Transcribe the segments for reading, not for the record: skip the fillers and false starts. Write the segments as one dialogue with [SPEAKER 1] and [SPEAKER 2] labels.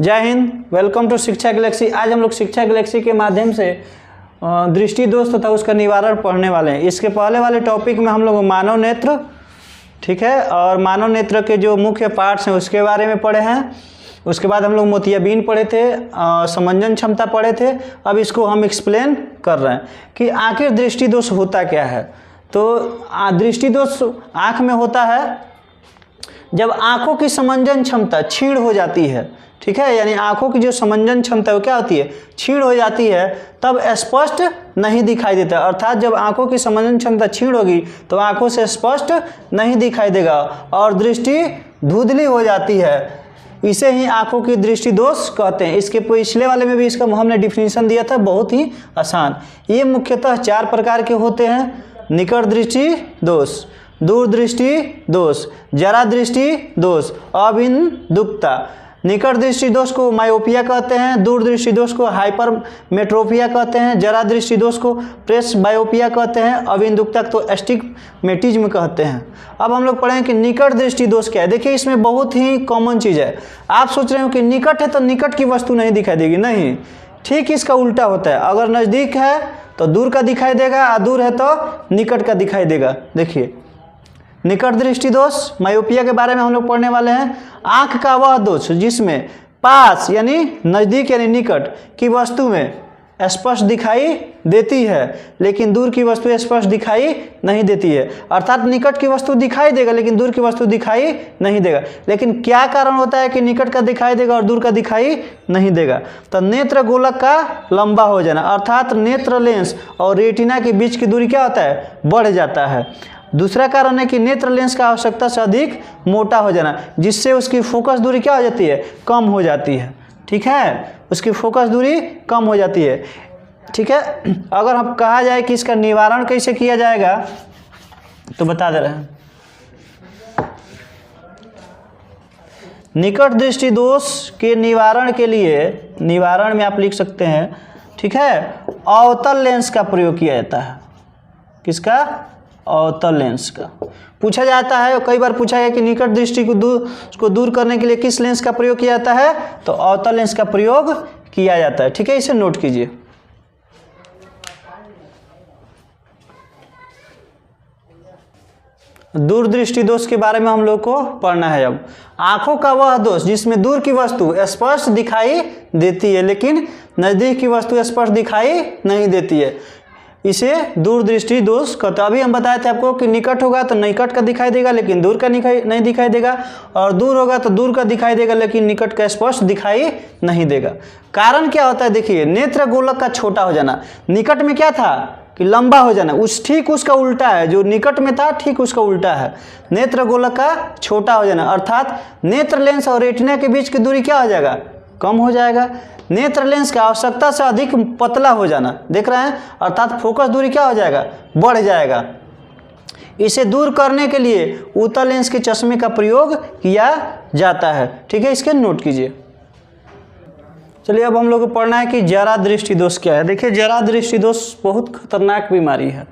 [SPEAKER 1] जय Hind, welcome to शिक्षा Galaxy. आज हम लोग शिक्षा गैलेक्सी के माध्यम से दृष्टि दोष तथा उसका निवारण पढ़ने वाले हैं। इसके पहले वाले टॉपिक में हम लोग मानव नेत्र, ठीक है, और मानव नेत्र के जो मुख्य पार्ट्स हैं उसके बारे में पढ़े हैं। उसके बाद हम लोग मोतियाबिंद पढ़े थे, समंजन क्षमता पढ़े थे। अब इसको हम एक्सप्लेन कर रहे हैं कि आखिर दृष्टि दोष होता क्या है। तो दृष्टि दोष आँख में होता है जब आँखों की समंजन क्षमता क्षीण हो जाती है, ठीक है, यानी आँखों की जो समंजन क्षमता है वो क्या होती है, क्षीण हो जाती है, तब स्पष्ट नहीं दिखाई देता। अर्थात जब आँखों की समंजन क्षमता क्षीण होगी तो आँखों से स्पष्ट नहीं दिखाई देगा और दृष्टि धुंधली हो जाती है। इसे ही आँखों की दृष्टि दोष कहते हैं। इसके पिछले वाले में भी इसका हमने डिफिनीशन दिया था, बहुत ही आसान। ये मुख्यतः 4 प्रकार के होते हैं: निकट दृष्टि दोष, दूरदृष्टि दोष, जरा दृष्टि दोष, अबिंदुकता। निकट दृष्टि दोष को मायोपिया कहते हैं, दूरदृष्टि दोष को हाइपरमेट्रोपिया कहते हैं, जरा दृष्टि दोष को प्रेस बायोपिया कहते हैं, अबिंदुकता तो एस्टिग्मेटिज्म कहते हैं। अब हम लोग पढ़ें कि निकट दृष्टि दोष क्या है। देखिए, इसमें बहुत ही कॉमन चीज़ है। आप सोच रहे हो कि निकट है तो निकट की वस्तु नहीं दिखाई देगी, नहीं, ठीक इसका उल्टा होता है। अगर नज़दीक है तो दूर का दिखाई देगा और दूर है तो निकट का दिखाई देगा। देखिए, निकट दृष्टि दोष मायोपिया के बारे में हम लोग पढ़ने वाले हैं। आँख का वह दोष जिसमें पास यानी नज़दीक यानी निकट की वस्तु में स्पष्ट दिखाई देती है लेकिन दूर की वस्तु स्पष्ट दिखाई नहीं देती है। अर्थात निकट की वस्तु दिखाई देगा लेकिन दूर की वस्तु दिखाई नहीं देगा। लेकिन क्या कारण होता है कि निकट का दिखाई देगा और दूर का दिखाई नहीं देगा? तो नेत्र गोलक का लंबा हो जाना, अर्थात नेत्र लेंस और रेटिना के बीच की दूरी क्या होता है, बढ़ जाता है। दूसरा कारण है कि नेत्र लेंस का आवश्यकता से अधिक मोटा हो जाना, जिससे उसकी फोकस दूरी क्या हो जाती है, कम हो जाती है, ठीक है, उसकी फोकस दूरी कम हो जाती है, ठीक है। अगर हम कहा जाए कि इसका निवारण कैसे किया जाएगा तो बता दे रहे हैं। निकट दृष्टि दोष के निवारण के लिए, निवारण में आप लिख सकते हैं, ठीक है, अवतल लेंस का प्रयोग किया जाता है। किसका? अवतल लेंस का। पूछा जाता है, कई बार पूछा गया कि निकट दृष्टि को दूर करने के लिए किस लेंस का प्रयोग किया जाता है, तो अवतल लेंस का प्रयोग किया जाता है, ठीक है, इसे नोट कीजिए। दूरदृष्टि दोष के बारे में हम लोग को पढ़ना है। अब आंखों का वह दोष जिसमें दूर की वस्तु स्पष्ट दिखाई देती है लेकिन नज़दीक की वस्तु स्पष्ट दिखाई नहीं देती है, इसे दूरदृष्टि दोष कहते हैं। अभी हम बताए थे आपको कि निकट होगा तो निकट का दिखाई देगा लेकिन दूर का नहीं दिखाई देगा, और दूर होगा तो दूर का दिखाई देगा लेकिन निकट का स्पष्ट दिखाई नहीं देगा। कारण क्या होता है? देखिए, नेत्र गोलक का छोटा हो जाना। निकट में क्या था कि लंबा हो जाना, ठीक उसका उल्टा है। जो निकट में था ठीक उसका उल्टा है, नेत्र गोलक का छोटा हो जाना, अर्थात नेत्र लेंस और रेटिना के बीच की दूरी क्या हो जाएगा, कम हो जाएगा। नेत्र लेंस का आवश्यकता से अधिक पतला हो जाना, देख रहे हैं, अर्थात फोकस दूरी क्या हो जाएगा, बढ़ जाएगा। इसे दूर करने के लिए उत्तल लेंस के चश्मे का प्रयोग किया जाता है, ठीक है, इसके नोट कीजिए। चलिए, अब हम लोग को पढ़ना है कि जरा दृष्टि दोष क्या है। देखिए, जरा दृष्टि दोष बहुत खतरनाक बीमारी है,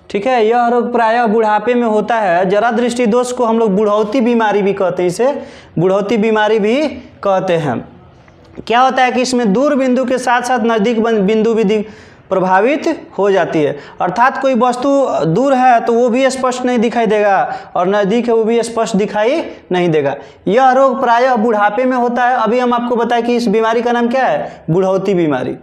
[SPEAKER 1] ठीक है। यह रोग प्रायः बुढ़ापे में होता है। जरा दृष्टि दोष को हम लोग बुढ़ौती बीमारी भी कहते हैं, इसे बुढ़ौती बीमारी भी कहते हैं। क्या होता है कि इसमें दूर बिंदु के साथ साथ नज़दीक बिंदु भी प्रभावित हो जाती है। अर्थात कोई वस्तु दूर है तो वो भी स्पष्ट नहीं दिखाई देगा और नज़दीक है वो भी स्पष्ट दिखाई नहीं देगा। यह रोग प्रायः बुढ़ापे में होता है। अभी हम आपको बताएं कि इस बीमारी का नाम क्या है, बुढ़ौती बीमारी।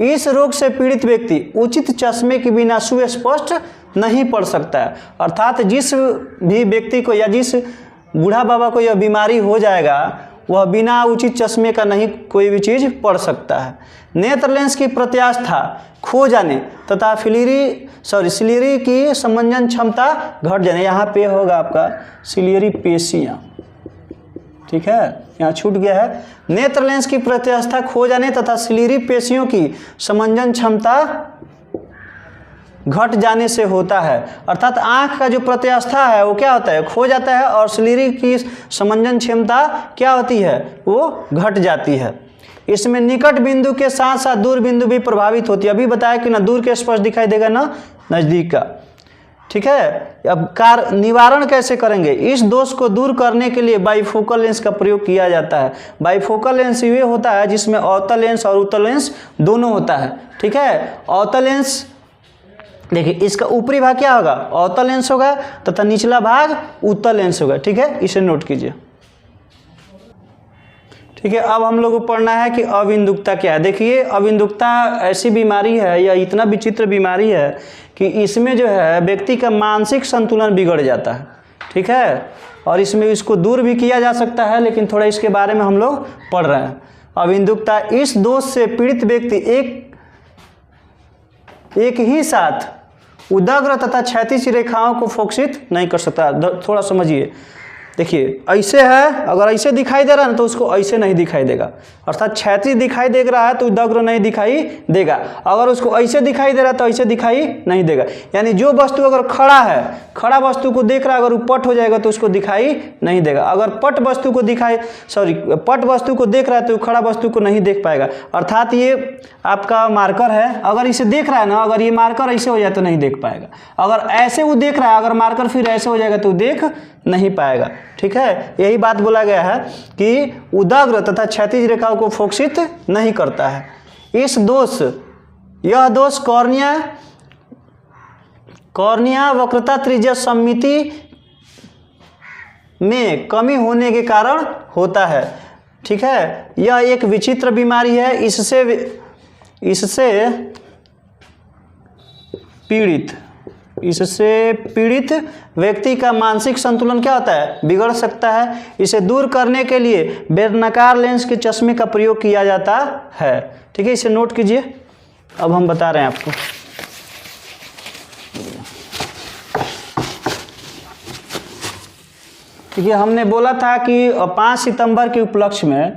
[SPEAKER 1] इस रोग से पीड़ित व्यक्ति उचित चश्मे के बिना सुस्पष्ट नहीं पढ़ सकता है। अर्थात जिस भी व्यक्ति को या जिस बूढ़ा बाबा को यह बीमारी हो जाएगा वह बिना उचित चश्मे का नहीं कोई भी चीज़ पढ़ सकता है। नेत्र लेंस की प्रत्यास्था खो जाने तथा सिलियरी की समंजन क्षमता घट जाने, यहाँ पे होगा आपका सिलियरी पेशियाँ, ठीक है, यहाँ छूट गया है। नेत्र लेंस की प्रत्यास्था खो जाने तथा सिलियरी पेशियों की समंजन क्षमता घट जाने से होता है। अर्थात आँख का जो प्रत्यास्था है वो क्या होता है, खो जाता है, और सिलियरी की समंजन क्षमता क्या होती है, वो घट जाती है। इसमें निकट बिंदु के साथ साथ दूर बिंदु भी प्रभावित होती है। अभी बताया कि ना दूर के स्पष्ट दिखाई देगा ना नज़दीक का, ठीक है। अब निवारण कैसे करेंगे? इस दोष को दूर करने के लिए बाइफोकल लेंस का प्रयोग किया जाता है। बाइफोकल लेंस ये होता है जिसमें अवतल लेंस और उत्तल लेंस दोनों होता है, ठीक है। अवतल लेंस देखिए, इसका ऊपरी भाग क्या होगा? अवतल लेंस होगा तथा निचला भाग उत्तल लेंस होगा, ठीक है। इसे नोट कीजिए, ठीक है। अब हम लोग को पढ़ना है कि अविंदुकता क्या है। देखिए, अविंदुकता ऐसी बीमारी है या इतना विचित्र बीमारी है कि इसमें जो है व्यक्ति का मानसिक संतुलन बिगड़ जाता है, ठीक है। और इसमें इसको दूर भी किया जा सकता है, लेकिन थोड़ा इसके बारे में हम लोग पढ़ रहे हैं। अविंदुकता, इस दोष से पीड़ित व्यक्ति एक ही साथ उदग्र तथा क्षैतिज रेखाओं को फोकसित नहीं कर सकता। थोड़ा समझिए, देखिए ऐसे है, अगर ऐसे दिखाई दे रहा है ना तो उसको ऐसे नहीं दिखाई देगा, अर्थात क्षैतिज दिखाई दे रहा है तो उदग्र नहीं दिखाई देगा। अगर उसको ऐसे दिखाई दे रहा है तो ऐसे दिखाई नहीं देगा। यानी जो वस्तु अगर खड़ा है, खड़ा वस्तु को देख रहा है, अगर वो पट हो जाएगा तो उसको दिखाई नहीं देगा। अगर पट वस्तु को पट वस्तु को देख रहा है तो खड़ा वस्तु को नहीं देख पाएगा। अर्थात ये आपका मार्कर है, अगर इसे देख रहा है ना, अगर ये मार्कर ऐसे हो जाए तो नहीं देख पाएगा। अगर ऐसे वो देख रहा है, अगर मार्कर फिर ऐसे हो जाएगा तो देख नहीं पाएगा, ठीक है। यही बात बोला गया है कि उदग्र तथा क्षैतिज रेखाओं को फोकसित नहीं करता है। यह दोष कॉर्निया वक्रता त्रिज्या सममिति में कमी होने के कारण होता है, ठीक है। यह एक विचित्र बीमारी है। इससे पीड़ित व्यक्ति का मानसिक संतुलन क्या होता है? बिगड़ सकता है। इसे दूर करने के लिए बेलनाकार लेंस के चश्मे का प्रयोग किया जाता है, ठीक है। इसे नोट कीजिए, अब हम बता रहे हैं आपको। ठीक है, हमने बोला था कि 5 सितंबर के उपलक्ष्य में,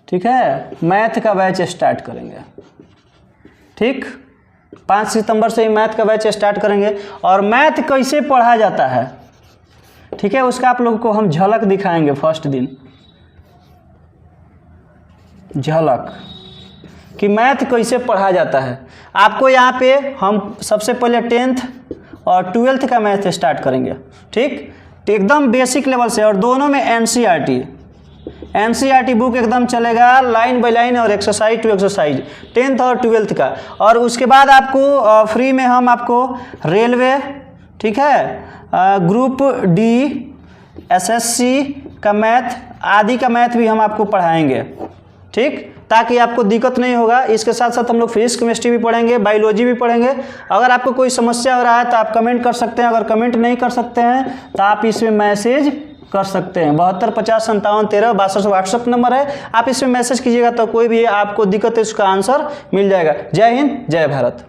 [SPEAKER 1] ठीक है, मैथ का बैच स्टार्ट करेंगे, ठीक। 5 सितंबर से ही मैथ का बैच स्टार्ट करेंगे। और मैथ कैसे पढ़ा जाता है, ठीक है, उसका आप लोगों को हम झलक दिखाएंगे। फर्स्ट दिन झलक कि मैथ कैसे पढ़ा जाता है। आपको यहाँ पे हम सबसे पहले 10th और 12th का मैथ स्टार्ट करेंगे, ठीक, एकदम बेसिक लेवल से। और दोनों में एनसीईआरटी बुक एकदम चलेगा, लाइन बाय लाइन और एक्सरसाइज टू एक्सरसाइज, 10th और 12th का। और उसके बाद आपको फ्री में हम आपको रेलवे, ठीक है, ग्रुप डी, एसएससी का मैथ आदि का मैथ भी हम आपको पढ़ाएंगे, ठीक, ताकि आपको दिक्कत नहीं होगा। इसके साथ साथ हम लोग फिजिक्स केमिस्ट्री भी पढ़ेंगे, बायोलॉजी भी पढ़ेंगे। अगर आपको कोई समस्या हो रहा है तो आप कमेंट कर सकते हैं। अगर कमेंट नहीं कर सकते हैं तो आप इसमें मैसेज कर सकते हैं। 72 50 57 13 62 व्हाट्सअप नंबर है, आप इसमें मैसेज कीजिएगा तो कोई भी आपको दिक्कत है उसका आंसर मिल जाएगा। जय हिंद, जय भारत।